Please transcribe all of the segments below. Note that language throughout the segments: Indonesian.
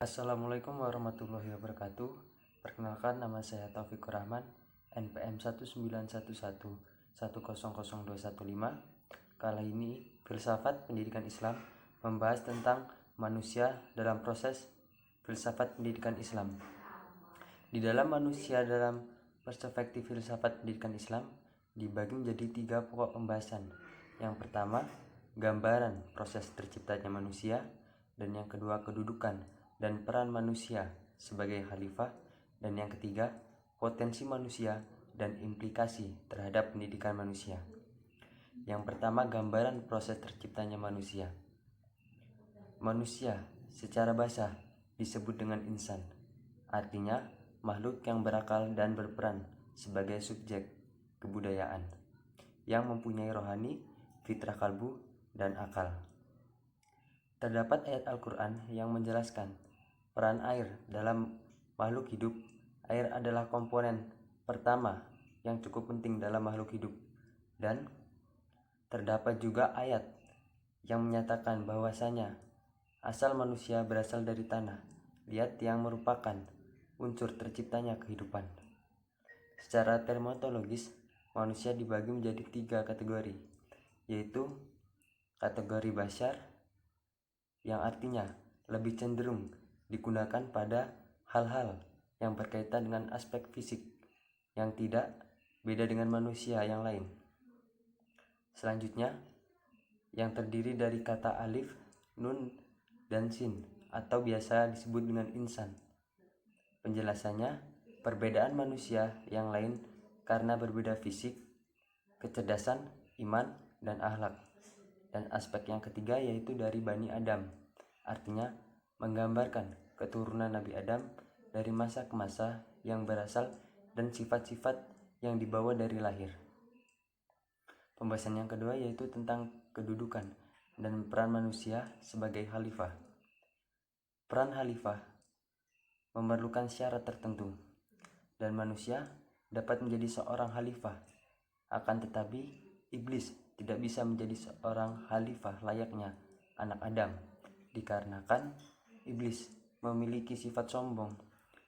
Assalamualaikum warahmatullahi wabarakatuh. Perkenalkan, nama saya Taufikur Rahman, NPM 19111000215. Kali ini filsafat pendidikan Islam membahas tentang manusia dalam proses filsafat pendidikan Islam. Di dalam manusia dalam perspektif filsafat pendidikan Islam dibagi menjadi 3 pokok pembahasan. Yang pertama, gambaran proses terciptanya manusia, dan yang kedua, kedudukan dan peran manusia sebagai khalifah, dan yang ketiga, potensi manusia dan implikasi terhadap pendidikan manusia. Yang pertama, gambaran proses terciptanya manusia. Manusia secara bahasa disebut dengan insan, artinya makhluk yang berakal dan berperan sebagai subjek kebudayaan, yang mempunyai rohani, fitrah kalbu, dan akal. Terdapat ayat Al-Quran yang menjelaskan peran air dalam makhluk hidup. Air adalah komponen pertama yang cukup penting dalam makhluk hidup, dan terdapat juga ayat yang menyatakan bahwasanya asal manusia berasal dari tanah liat yang merupakan unsur terciptanya kehidupan. Secara terminologis, manusia dibagi menjadi 3 kategori, yaitu kategori bashar, yang artinya lebih cenderung digunakan pada hal-hal yang berkaitan dengan aspek fisik yang tidak beda dengan manusia yang lain. Selanjutnya, yang terdiri dari kata alif, nun, dan sin, atau biasa disebut dengan insan. Penjelasannya, perbedaan manusia yang lain karena berbeda fisik, kecerdasan, iman, dan akhlak. Dan aspek yang ketiga yaitu dari Bani Adam, artinya menggambarkan keturunan Nabi Adam dari masa ke masa yang berasal dan sifat-sifat yang dibawa dari lahir. Pembahasan yang kedua yaitu tentang kedudukan dan peran manusia sebagai khalifah. Peran khalifah memerlukan syarat tertentu, dan manusia dapat menjadi seorang khalifah. Akan tetapi, iblis tidak bisa menjadi seorang khalifah layaknya anak Adam, dikarenakan iblis memiliki sifat sombong,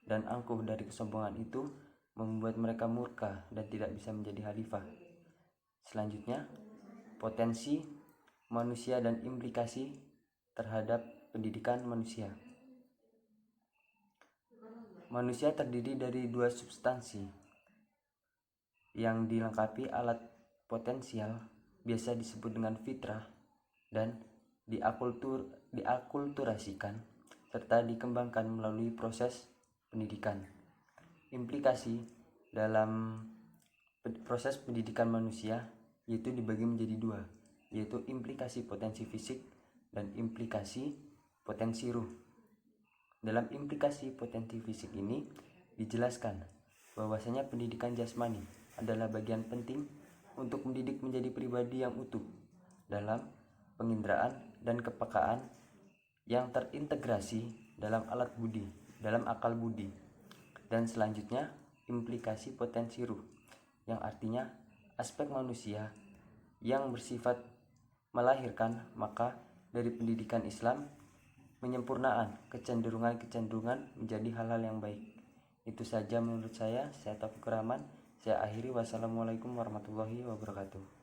dan angkuh dari kesombongan itu membuat mereka murka dan tidak bisa menjadi khalifah. Selanjutnya, potensi manusia dan implikasi terhadap pendidikan manusia. Manusia terdiri dari 2 substansi yang dilengkapi alat potensial, biasa disebut dengan fitrah, dan diakulturasikan serta dikembangkan melalui proses pendidikan. Implikasi dalam proses pendidikan manusia yaitu dibagi menjadi 2, yaitu implikasi potensi fisik dan implikasi potensi ruh. Dalam implikasi potensi fisik ini dijelaskan bahwasanya pendidikan jasmani adalah bagian penting untuk mendidik menjadi pribadi yang utuh dalam penginderaan dan kepekaan yang terintegrasi dalam dalam akal budi. Dan selanjutnya, implikasi potensi ruh, yang artinya aspek manusia yang bersifat melahirkan. Maka dari pendidikan Islam, penyempurnaan kecenderungan menjadi hal-hal yang baik. Itu saja menurut saya. Saya Taufikur Rahman. Saya akhiri. Wassalamualaikum warahmatullahi wabarakatuh.